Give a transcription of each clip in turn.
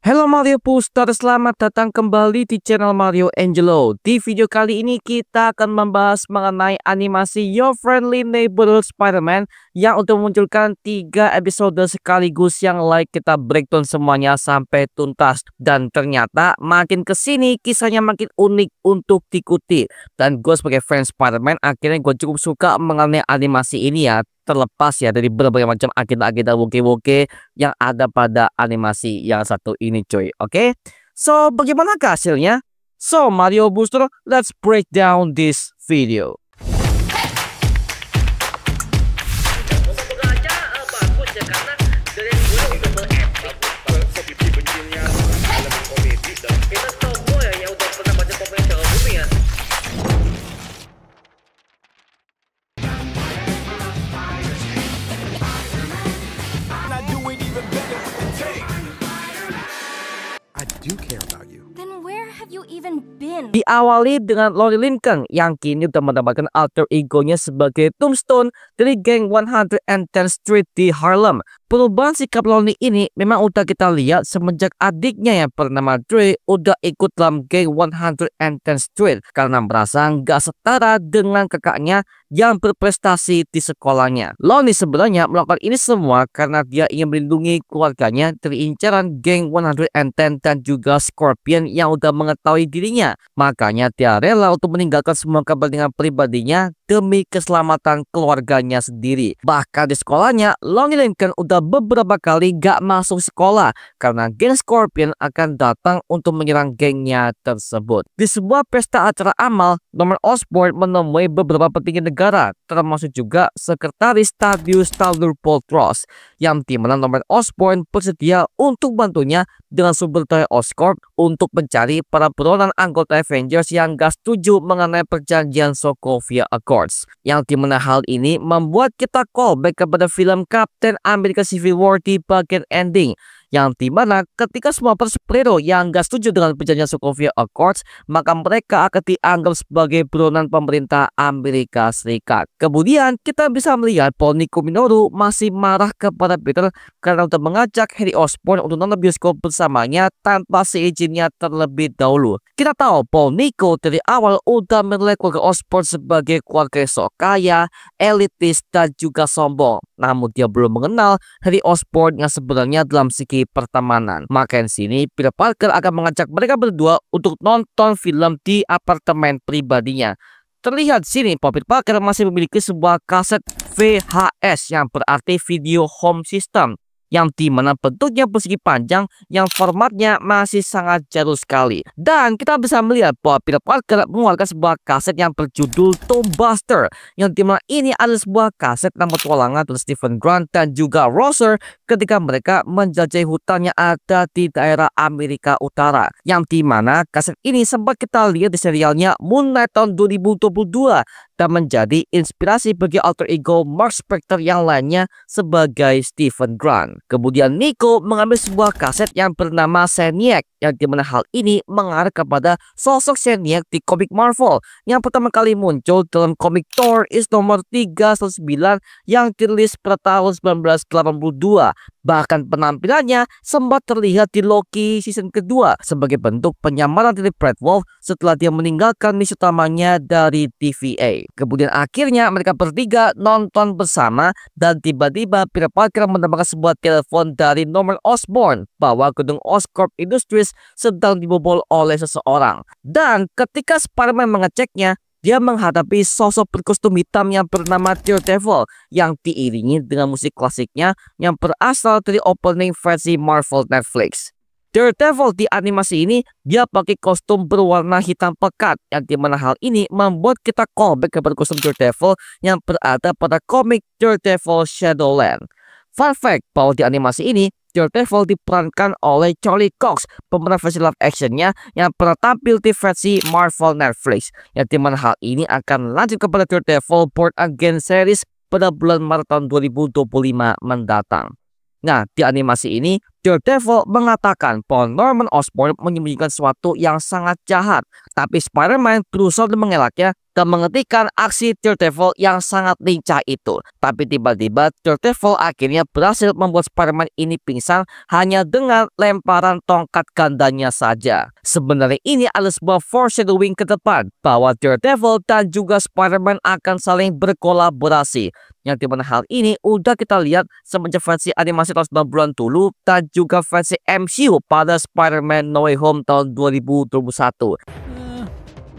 Halo Mario Booster, selamat datang kembali di channel Mario Angelo. Di video kali ini kita akan membahas mengenai animasi Your Friendly Neighborhood Spider-Man yang untuk memunculkan 3 episode sekaligus yang kita breakdown semuanya sampai tuntas. Dan ternyata makin kesini kisahnya makin unik untuk diikuti. Dan gue sebagai fans Spider-Man akhirnya gue cukup suka mengenai animasi ini ya. Terlepas ya dari berbagai macam agenda-agenda woke-woke yang ada pada animasi yang satu ini cuy. Oke? So bagaimanakah hasilnya? So Mario Booster, let's break down this video. Diawali dengan Lonnie Lincoln yang kini udah mendapatkan alter egonya sebagai Tombstone dari geng 110th Street di Harlem. Perubahan sikap Lonnie ini memang udah kita lihat semenjak adiknya yang bernama Dre udah ikut dalam geng 110th Street karena merasa nggak setara dengan kakaknya yang berprestasi di sekolahnya. Lonnie sebenarnya melakukan ini semua karena dia ingin melindungi keluarganya dari incaran geng 110 dan juga Scorpion yang udah mengetahui dirinya. Makanya dia rela untuk meninggalkan semua kepentingan pribadinya demi keselamatan keluarganya sendiri. Bahkan di sekolahnya, Lonnie Lincoln udah beberapa kali gak masuk sekolah karena geng Scorpion akan datang untuk menyerang gengnya tersebut. Di sebuah pesta acara amal, Norman Osborn menemui beberapa petinggi negara, termasuk juga sekretaris Thaddeus Thunderbolt Ross, yang dimana Norman Osborn bersedia untuk bantunya dengan sumber daya Oscorp untuk mencari para buronan anggota Avengers yang gak setuju mengenai perjanjian Sokovia Accords. Yang dimana hal ini membuat kita callback kepada film Captain America Civil War di bagian ending, yang dimana ketika semua superhero yang gak setuju dengan perjanjian Sokovia Accords, maka mereka akan dianggap sebagai buronan pemerintah Amerika Serikat. Kemudian kita bisa melihat Paul Nico Minoru masih marah kepada Peter karena untuk mengajak Harry Osborn untuk nonton bioskop bersamanya tanpa seizinnya terlebih dahulu. Kita tahu Paul Nico dari awal udah menilai keluarga Osborn sebagai keluarga sok kaya, elitis, dan juga sombong. Namun dia belum mengenal Harry Osborn yang sebenarnya dalam segi pertemanan. Maka di sini Peter Parker akan mengajak mereka berdua untuk nonton film di apartemen pribadinya. Terlihat sini Peter Parker masih memiliki sebuah kaset VHS yang berarti video home system, yang dimana bentuknya persegi panjang yang formatnya masih sangat jadul sekali. Dan kita bisa melihat bahwa Peter Parker mengeluarkan sebuah kaset yang berjudul Tomb Buster, yang dimana ini adalah sebuah kaset nama petualangan dari Stephen Grant dan juga Rosser ketika mereka menjelajahi hutan yang ada di daerah Amerika Utara, yang dimana kaset ini sempat kita lihat di serialnya Moon Knight tahun 2022 dan menjadi inspirasi bagi alter ego Mark Spector yang lainnya sebagai Stephen Grant. Kemudian Nico mengambil sebuah kaset yang bernama Seniac, yang dimana hal ini mengarah kepada sosok Seniac di komik Marvel yang pertama kali muncul dalam komik Thor is nomor 319 yang dirilis pada tahun 1982. Bahkan penampilannya sempat terlihat di Loki season kedua sebagai bentuk penyamaran dari Brad Wolf setelah dia meninggalkan misi utamanya dari TVA. Kemudian akhirnya mereka bertiga nonton bersama dan tiba-tiba Peter Parker mendapatkan sebuah telepon dari Norman Osborn bahwa gedung Oscorp Industries sedang dibobol oleh seseorang. Dan ketika Spider-Man mengeceknya, dia menghadapi sosok berkostum hitam yang bernama Daredevil yang diiringi dengan musik klasiknya yang berasal dari opening versi Marvel Netflix. Daredevil di animasi ini dia pakai kostum berwarna hitam pekat, yang dimana hal ini membuat kita callback kepada kostum Daredevil yang berada pada komik Daredevil Shadowland. Fun fact bahwa di animasi ini Daredevil diperankan oleh Charlie Cox, pemeran versi live actionnya yang pernah tampil di versi Marvel Netflix, yang dimana hal ini akan lanjut kepada Daredevil Born Again series pada bulan Maret tahun 2025 mendatang. Nah, di animasi ini Daredevil mengatakan bahwa Norman Osborn menyembunyikan sesuatu yang sangat jahat, tapi Spider-Man berusaha untuk mengelaknya dan menghentikan aksi Daredevil yang sangat lincah itu. Tapi tiba-tiba Daredevil akhirnya berhasil membuat Spider-Man ini pingsan hanya dengan lemparan tongkat gandanya saja. Sebenarnya ini adalah sebuah foreshadowing ke depan bahwa Daredevil dan juga Spider-Man akan saling berkolaborasi. Yang dimana hal ini udah kita lihat semenjak versi animasi tahun 90-an dulu dan juga versi MCU pada Spider-Man No Way Home tahun 2021.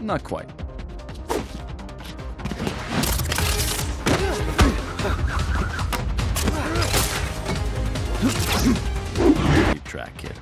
Not quite. Track kid.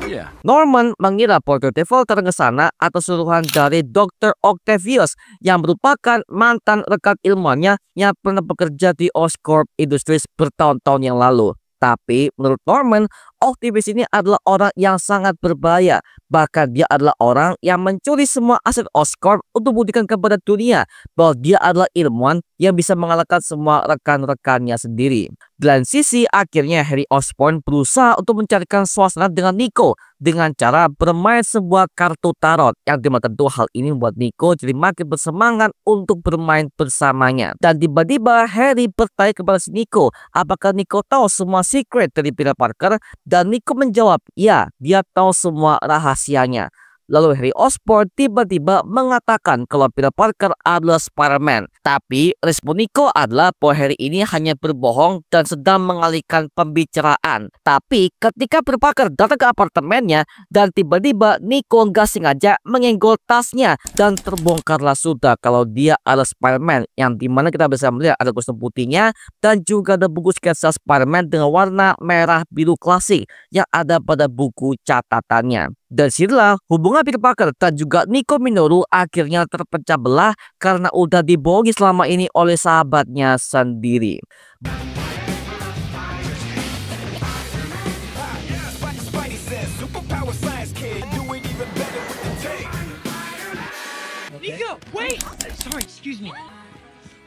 Yeah. Norman mengira bahwa Daredevil terkesana atas suruhan dari Dr. Octavius yang merupakan mantan rekan ilmuannya yang pernah bekerja di Oscorp Industries bertahun-tahun yang lalu. Tapi menurut Norman, Octavius ini adalah orang yang sangat berbahaya. Bahkan dia adalah orang yang mencuri semua aset Oscorp untuk membuktikan kepada dunia bahwa dia adalah ilmuwan yang bisa mengalahkan semua rekan-rekannya sendiri. Di lain sisi, akhirnya Harry Osborn berusaha untuk mencarikan suasana dengan Nico dengan cara bermain sebuah kartu tarot, yang dimana tentu hal ini membuat Nico jadi makin bersemangat untuk bermain bersamanya. Dan tiba-tiba Harry bertanya kepada si Nico, apakah Nico tahu semua secret dari Peter Parker? Dan Nico menjawab, ya, dia tahu semua rahasianya. Lalu Harry Osborn tiba-tiba mengatakan kalau Peter Parker adalah Spider-Man. Tapi respon Nico adalah bahwa Harry ini hanya berbohong dan sedang mengalihkan pembicaraan. Tapi ketika Peter Parker datang ke apartemennya dan tiba-tiba Nico nggak sengaja menyenggol tasnya dan terbongkarlah sudah kalau dia adalah Spider-Man, yang dimana kita bisa melihat ada kostum putihnya dan juga ada buku sketsa Spider-Man dengan warna merah biru klasik yang ada pada buku catatannya. Dan situlah hubungan Peter Parker dan juga Nico Minoru akhirnya terpecah belah karena udah dibohongi selama ini oleh sahabatnya sendiri. Nico, wait! Sorry, excuse me.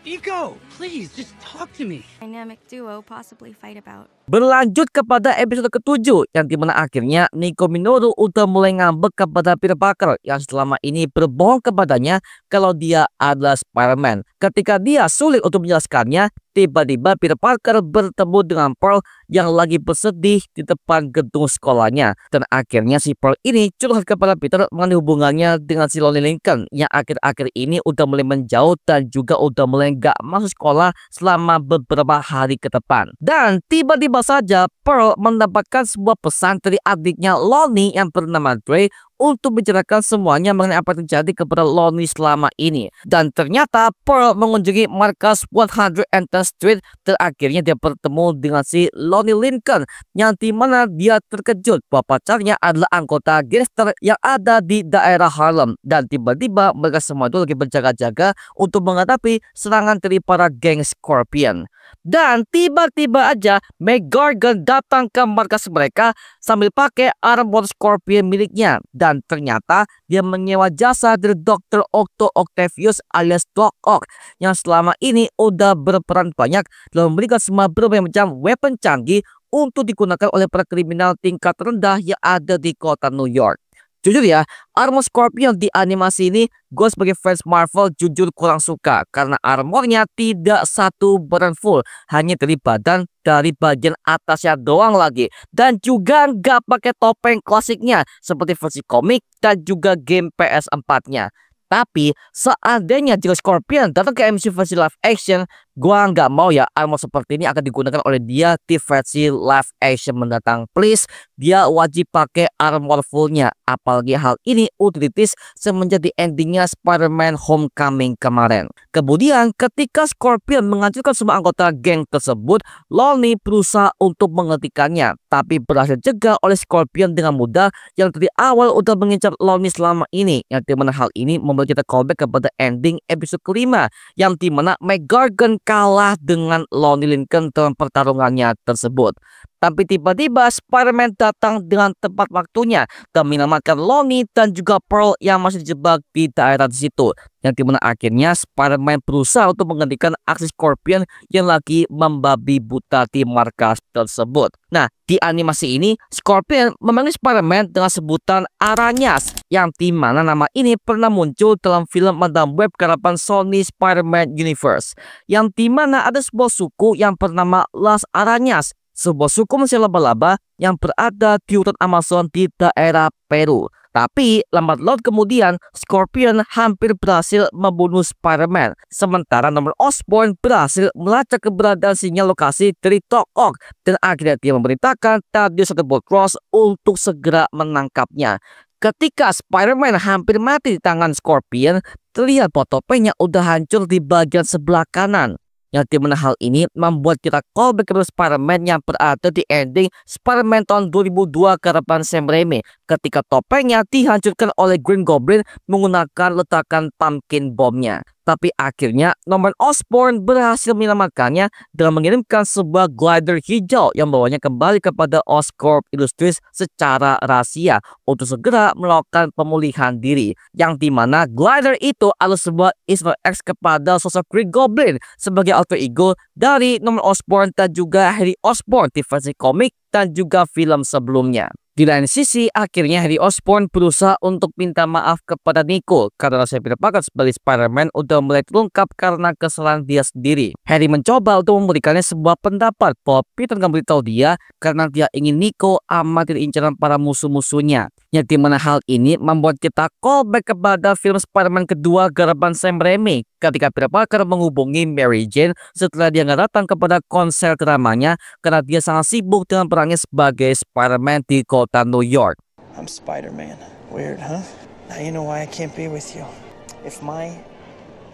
Nico, please, just talk to me. Dynamic duo possibly fight about. Berlanjut kepada episode ke-7 yang dimana akhirnya Nico Minoru udah mulai ngambek kepada Peter Parker yang selama ini berbohong kepadanya kalau dia adalah Spider-Man. Ketika dia sulit untuk menjelaskannya, tiba-tiba Peter Parker bertemu dengan Pearl yang lagi bersedih di depan gedung sekolahnya. Dan akhirnya si Pearl ini curhat kepada Peter mengenai hubungannya dengan si Lonely Lincoln yang akhir-akhir ini udah mulai menjauh dan juga udah mulai gak masuk sekolah selama beberapa hari ke depan. Dan tiba-tiba saja Pearl mendapatkan sebuah pesan dari adiknya Lonnie yang bernama Dre untuk menceritakan semuanya mengenai apa yang terjadi kepada Lonnie selama ini. Dan ternyata Pearl mengunjungi markas 110th Street dan akhirnya dia bertemu dengan si Lonnie Lincoln yang dimana dia terkejut bahwa pacarnya adalah anggota gangster yang ada di daerah Harlem. Dan tiba-tiba mereka semua itu lagi berjaga-jaga untuk menghadapi serangan dari para geng Scorpion. Dan tiba-tiba aja McGargan datang ke markas mereka sambil pakai armor Scorpion miliknya. Dan ternyata dia menyewa jasa dari Dr. Octavius alias Doc Ock yang selama ini udah berperan banyak dalam memberikan semua berbagai macam weapon canggih untuk digunakan oleh para kriminal tingkat rendah yang ada di kota New York. Jujur ya, armor Scorpion di animasi ini gue sebagai fans Marvel jujur kurang suka karena armornya tidak satu badan full, hanya dari badan dari bagian atasnya doang lagi, dan juga nggak pakai topeng klasiknya seperti versi komik dan juga game PS4-nya. Tapi seandainya jika Scorpion datang ke MCU versi live action, gua nggak mau ya armor seperti ini akan digunakan oleh dia di versi live action mendatang. Please, dia wajib pakai armor fullnya. Apalagi hal ini udah ditis semenjak di endingnya Spider-Man Homecoming kemarin. Kemudian ketika Scorpion menghancurkan semua anggota geng tersebut, Lonnie berusaha untuk menghentikannya, tapi berhasil cegah oleh Scorpion dengan mudah yang dari awal udah mengincar Lonnie selama ini. Yang dimana hal ini membuat kita callback kepada ending episode kelima yang dimana McGargan kalah dengan Lonnie Lincoln dalam pertarungannya tersebut. Tapi tiba-tiba Spider-Man datang dengan tepat waktunya dan menyelamatkan Lonnie dan juga Pearl yang masih dijebak di daerah di situ. Yang dimana akhirnya Spider-Man berusaha untuk menghentikan aksi Scorpion yang lagi membabi buta di markas tersebut. Nah, di animasi ini Scorpion memanggil Spider-Man dengan sebutan Arañas, yang dimana nama ini pernah muncul dalam film Madame Web karapan Sony Spider-Man Universe, yang dimana ada sebuah suku yang bernama Las Arañas, sebuah suku manusia laba-laba yang berada di hutan Amazon di daerah Peru. Tapi lambat laun kemudian Scorpion hampir berhasil membunuh Spider-Man, sementara Norman Osborn berhasil melacak keberadaan sinyal lokasi dari Doc Ock dan akhirnya dia memerintahkan Thaddeus Ross untuk segera menangkapnya. Ketika Spider-Man hampir mati di tangan Scorpion, terlihat bahwa topengnya udah hancur di bagian sebelah kanan. Yang dimana hal ini membuat kita callback ke Spider-Man yang berada di ending Spider-Man tahun 2002 karapan Sam Raimi ketika topengnya dihancurkan oleh Green Goblin menggunakan letakan pumpkin bomb-nya. Tapi akhirnya Norman Osborn berhasil menyelamatkannya dengan mengirimkan sebuah glider hijau yang bawanya kembali kepada Oscorp Industries secara rahasia untuk segera melakukan pemulihan diri. Yang dimana glider itu adalah sebuah Easter egg kepada sosok Green Goblin sebagai alter ego dari Norman Osborn dan juga Harry Osborn di versi komik dan juga film sebelumnya. Di lain sisi, akhirnya Harry Osborn berusaha untuk minta maaf kepada Nico karena rasa Peter Parker sebagai Spider-Man udah mulai terungkap karena kesalahan dia sendiri. Harry mencoba untuk memberikannya sebuah pendapat bahwa Peter nggak beritahu dia karena dia ingin Nico amat incaran para musuh-musuhnya. Yang dimana hal ini membuat kita callback kepada film Spider-Man kedua garapan Sam Raimi ketika Peter Parker menghubungi Mary Jane setelah dia nggak datang kepada konser dramanya karena dia sangat sibuk dengan perannya sebagai Spider-Man di kota New York. I'm Spider-Man. Weird, huh? Now you know why I can't be with you. If my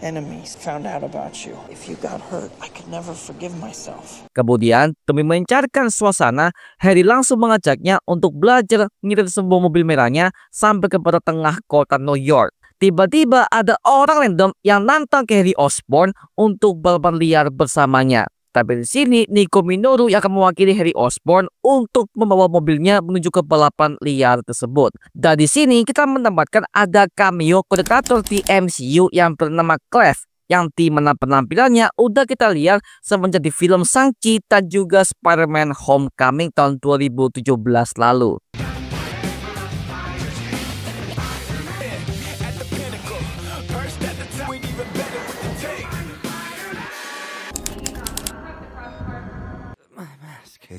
enemies found out about you, if you got hurt, I could never forgive myself. Kemudian, demi mencairkan suasana, Harry langsung mengajaknya untuk belajar mengirim sebuah mobil merahnya sampai kepada tengah kota New York. Tiba-tiba ada orang random yang nantang ke Harry Osborn untuk balapan liar bersamanya. Tapi di sini Nico Minoru yang akan mewakili Harry Osborn untuk membawa mobilnya menuju ke balapan liar tersebut. Dan di sini kita mendapatkan ada cameo kodekator di MCU yang bernama Clef, yang di mana penampilannya udah kita lihat semenjak di film Shang-Chi dan juga Spider-Man Homecoming tahun 2017 lalu.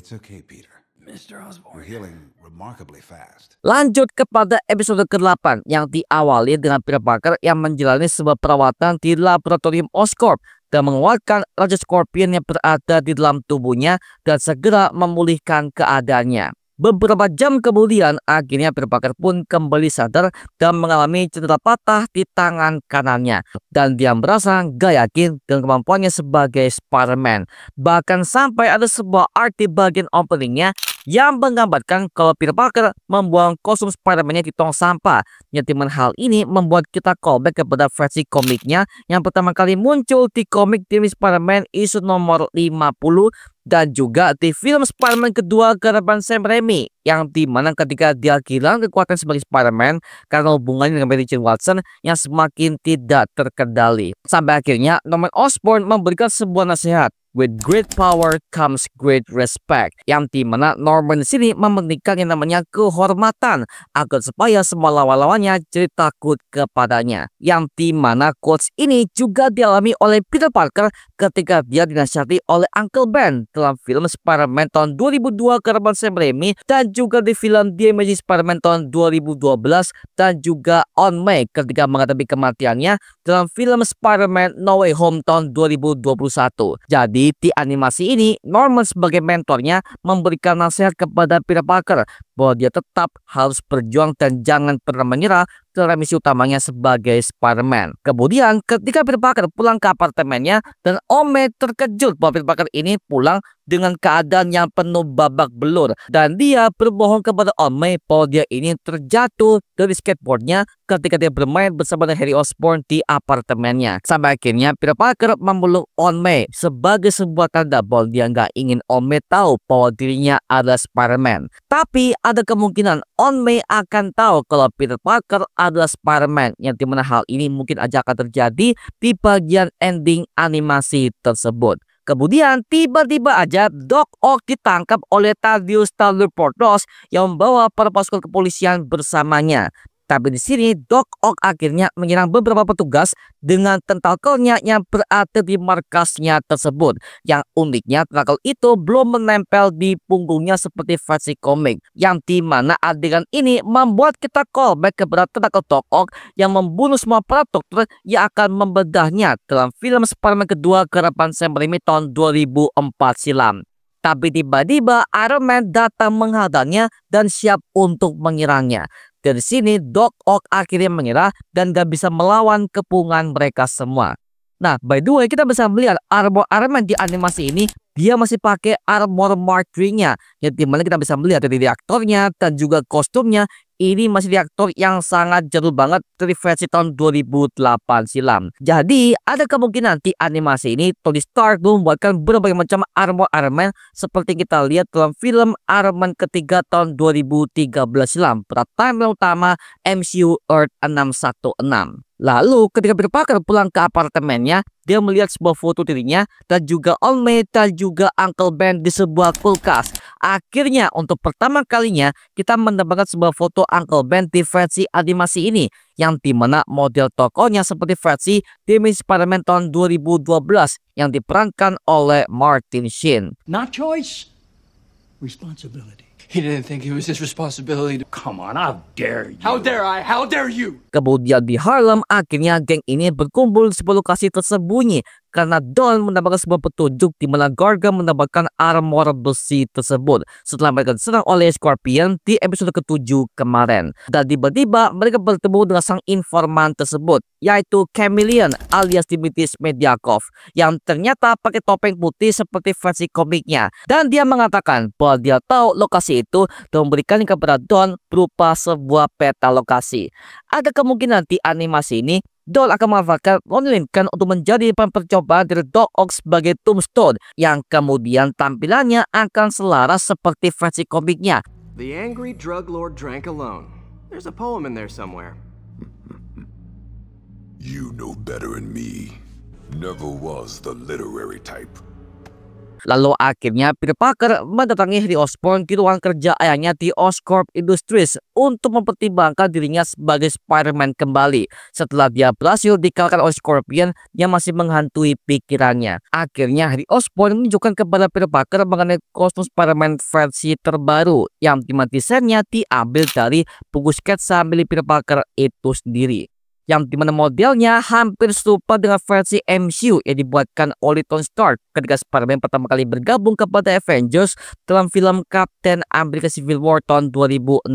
It's okay, Peter. Mr. Osborn. You're healing remarkably fast. Lanjut kepada episode ke-8 yang diawali dengan Peter Parker yang menjalani sebuah perawatan di laboratorium Oscorp dan menguatkan Raja Scorpion yang berada di dalam tubuhnya dan segera memulihkan keadaannya. Beberapa jam kemudian, akhirnya Peter Parker pun kembali sadar dan mengalami cedera patah di tangan kanannya. Dan dia merasa gak yakin dengan kemampuannya sebagai Spider-Man. Bahkan sampai ada sebuah art di bagian openingnya yang menggambarkan kalau Peter Parker membuang kostum Spider-Man-nya di tong sampah. Yang dimana hal ini membuat kita callback kepada versi komiknya yang pertama kali muncul di komik tim Spider-Man isu nomor 50 dan juga di film Spider-Man kedua garapan Sam Raimi yang dimana ketika dia kehilangan kekuatan sebagai Spider-Man karena hubungannya dengan Mary Jane Watson yang semakin tidak terkendali. Sampai akhirnya Norman Osborn memberikan sebuah nasihat. With great power comes great respect. Yang dimana Norman di sini mementingkan yang namanya kehormatan agar supaya semua lawan-lawannya jadi takut kepadanya. Yang dimana quotes ini juga dialami oleh Peter Parker ketika dia dinasihati oleh Uncle Ben dalam film Spider-Man tahun 2002 garapan Sam Raimi dan juga di film The Amazing Spider-Man tahun 2012 dan juga On May ketika menghadapi kematiannya dalam film Spider-Man No Way Home tahun 2021. Jadi di animasi ini, Norman sebagai mentornya memberikan nasihat kepada Peter Parker bahwa dia tetap harus berjuang dan jangan pernah menyerah dalam misi utamanya sebagai Spider-Man. Kemudian ketika Peter Parker pulang ke apartemennya dan Om May terkejut bahwa Peter Parker ini pulang dengan keadaan yang penuh babak belur, dan dia berbohong kepada Om May bahwa dia ini terjatuh dari skateboardnya ketika dia bermain bersama dengan Harry Osborn di apartemennya. Sampai akhirnya Peter Parker memeluk Om May sebagai sebuah tanda bahwa dia nggak ingin Om May tahu bahwa dirinya adalah Spider-Man. Tapi ada kemungkinan Om May akan tahu kalau Peter Parker adalah Spider-Man, yang dimana hal ini mungkin aja akan terjadi di bagian ending animasi tersebut. Kemudian tiba-tiba aja Doc Ock ditangkap oleh Thaddeus Stadler Portos yang membawa para pasukan kepolisian bersamanya. Tapi di sini Doc Ock akhirnya menyerang beberapa petugas dengan tentakelnya yang berada di markasnya tersebut. Yang uniknya tentakel itu belum menempel di punggungnya seperti versi komik, yang dimana adegan ini membuat kita callback kepada tentakel Doc Ock yang membunuh semua para dokter yang akan membedahnya dalam film Spider-Man kedua garapan Sam Raimi tahun 2004 silam. Tapi tiba-tiba Iron Man datang menghadangnya dan siap untuk menyerangnya. Dari sini Doc Ock akhirnya menyerah dan gak bisa melawan kepungan mereka semua. Nah, by the way, kita bisa melihat armor Iron Man di animasi ini, dia masih pakai armor Mark III-nya, yang dimana kita bisa melihat dari reaktornya dan juga kostumnya. Ini masih reaktor yang sangat jadul banget dari versi tahun 2008 silam. Jadi ada kemungkinan di animasi ini Tony Stark membuatkan berbagai macam armor Iron Man seperti kita lihat dalam film Iron Man ketiga tahun 2013 silam pada timeline utama MCU Earth 616. Lalu ketika Peter Parker pulang ke apartemennya, dia melihat sebuah foto dirinya dan juga Om May dan juga Uncle Ben di sebuah kulkas. Akhirnya untuk pertama kalinya kita mendapatkan sebuah foto Uncle Ben di versi animasi ini, yang dimana model tokohnya seperti versi The Amazing Spider-Man tahun 2012 yang diperankan oleh Martin Sheen. Not choice, responsibility. He didn't think it was his responsibility to... Come on, how dare you? How dare I? How dare you? Kemudian di Harlem, akhirnya geng ini berkumpul di sebuah lokasi tersembunyi karena Dawn mendapatkan sebuah petunjuk di mana Gorgon mendapatkan armor besi tersebut setelah mereka diserang oleh Scorpion di episode ke-7 kemarin. Dan tiba-tiba mereka bertemu dengan sang informan tersebut, yaitu Chameleon alias Dimitris Mediakov, yang ternyata pakai topeng putih seperti versi komiknya. Dan dia mengatakan bahwa dia tahu lokasi itu dan memberikan kepada Dawn berupa sebuah peta lokasi. Ada kemungkinan di animasi ini Dawn akan memanfaatkan Ronnie Lincoln untuk menjadi percobaan dari Doc Ock sebagai Tombstone, yang kemudian tampilannya akan selaras seperti versi komiknya. The angry drug lord drank alone. There's a poem in there somewhere. You know better than me. Never was the literary type. Lalu akhirnya Peter Parker mendatangi Harry Osborn di ruang kerja ayahnya di Oscorp Industries untuk mempertimbangkan dirinya sebagai Spider-Man kembali setelah dia berhasil dikalahkan oleh Scorpion yang masih menghantui pikirannya. Akhirnya Harry Osborn menunjukkan kepada Peter Parker mengenai kostum Spider-Man versi terbaru yang dimana desainnya diambil dari buku sketsa milik Peter Parker itu sendiri, yang dimana modelnya hampir serupa dengan versi MCU yang dibuatkan oleh Tony Stark ketika Spider-Man pertama kali bergabung kepada Avengers dalam film Captain America Civil War tahun 2016.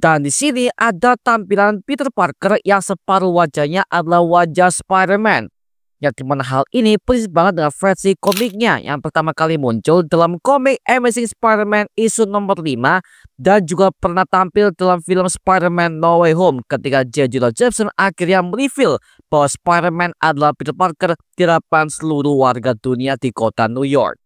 Dan di sini ada tampilan Peter Parker yang separuh wajahnya adalah wajah Spider-Man, yang dimana hal ini persis banget dengan versi komiknya yang pertama kali muncul dalam komik Amazing Spider-Man issue nomor 5 dan juga pernah tampil dalam film Spider-Man No Way Home ketika J. Jonah Jameson akhirnya mereveal bahwa Spider-Man adalah Peter Parker di hadapan seluruh warga dunia di kota New York.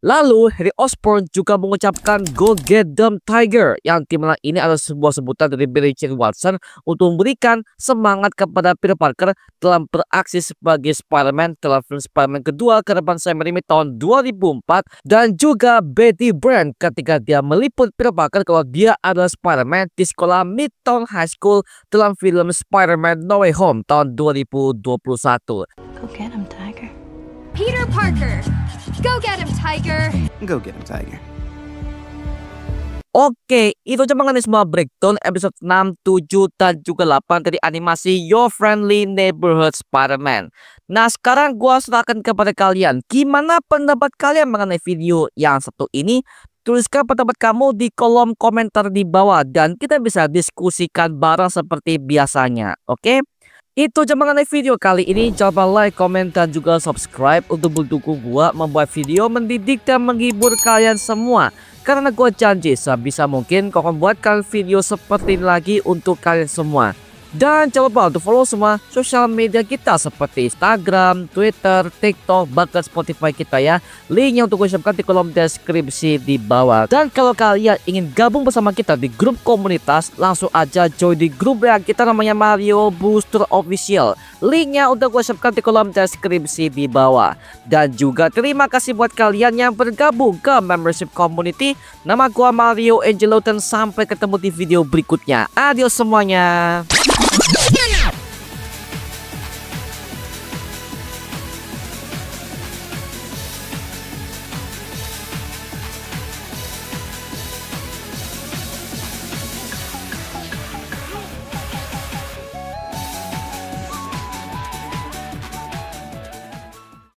Lalu Harry Osborn juga mengucapkan "Go get them Tiger", yang dimana ini adalah sebuah sebutan dari Mary Jane Watson untuk memberikan semangat kepada Peter Parker dalam beraksi sebagai Spider-Man dalam film Spider-Man kedua garapan Sam Raimi tahun 2004, dan juga Betty Brant ketika dia meliput Peter Parker kalau dia adalah Spider-Man di sekolah Midtown High School dalam film Spider-Man No Way Home tahun 2021. Go get him, Tiger. Peter Parker! Go get him, Tiger! Go get him, Tiger. Oke, itu cuma mengenai semua breakdown episode 6, 7, dan juga 8 dari animasi Your Friendly Neighborhood Spider-Man. Nah, sekarang gua serahkan kepada kalian. Gimana pendapat kalian mengenai video yang satu ini? Tuliskan pendapat kamu di kolom komentar di bawah dan kita bisa diskusikan bareng seperti biasanya. Oke? Itu aja mengenai video kali ini. Jangan lupa like, komen, dan juga subscribe untuk mendukung gua membuat video mendidik dan menghibur kalian semua. Karena gua janji sebisa mungkin gua akan buatkan video seperti ini lagi untuk kalian semua. Dan jangan lupa untuk follow semua sosial media kita seperti Instagram, Twitter, TikTok, bahkan Spotify kita ya. Linknya untuk gue siapkan di kolom deskripsi di bawah. Dan kalau kalian ingin gabung bersama kita di grup komunitas, langsung aja join di grup yang kita namanya Mario Booster Official. Linknya udah gue siapkan di kolom deskripsi di bawah. Dan juga terima kasih buat kalian yang bergabung ke membership community. Nama gua Mario Angelo dan sampai ketemu di video berikutnya. Adios semuanya. Yeah!